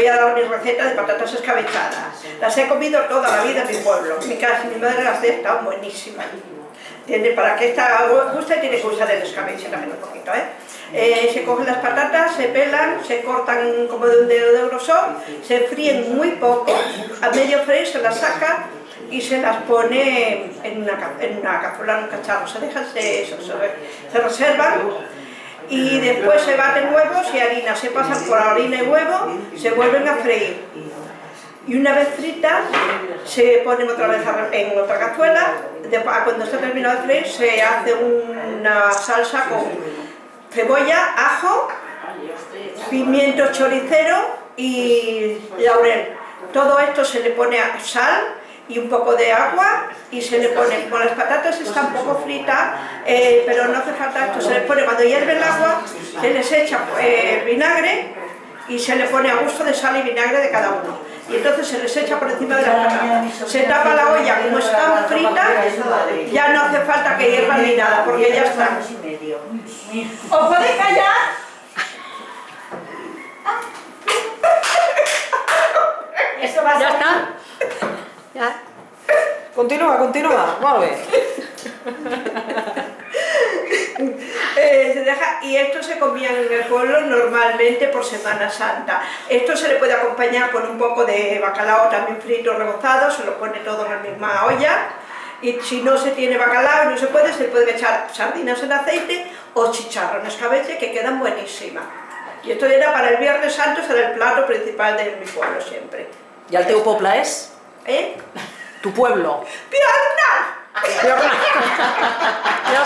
voy a dar mi receta de patatas escabechadas. Las he comido toda la vida en mi pueblo. En mi casa, mi madre las hacía, estaban buenísimas. Para que esta guste tiene que usar el escabeche también un poquito, se cogen las patatas, se pelan, se cortan como de un dedo de grosor, se fríen muy poco, a medio freír se las saca y se las pone en una cazuela, en un cacharro, se dejan, se reservan y después se baten huevos y harina, se pasan por harina y huevo, se vuelven a freír. Y una vez fritas, se ponen otra vez en otra cazuela, cuando está terminado de freír se hace una salsa con cebolla, ajo, pimiento choricero y laurel. Todo esto se le pone sal y un poco de agua y se le pone, con las patatas están un poco fritas, pero no hace falta esto, se les pone cuando hierve el agua, se les echa vinagre y se le pone a gusto de sal y vinagre de cada uno. Y entonces se les echa por encima de las patatas. Se tapa la olla, como están fritas, ya no hace falta que hiervan ni nada, porque ya están. ¿Os podéis callar? Eso va a ¿Ya ser... está? ¿Ya? Continua, continua, molt bé. Se deja, y esto se comía en el pueblo normalmente por Semana Santa. Esto se le puede acompañar con un poco de bacalao también frito, rebozado, se lo pone todo en la misma olla. Y si no se tiene bacalao, no se puede echar sardinas en aceite o chicharro en escabeche, que quedan buenísimas. Y esto era para el Viernes Santo, será el plato principal de mi pueblo siempre. I el teu poble és? ¿Eh? Tu pueblo. ¡Pierna! Ya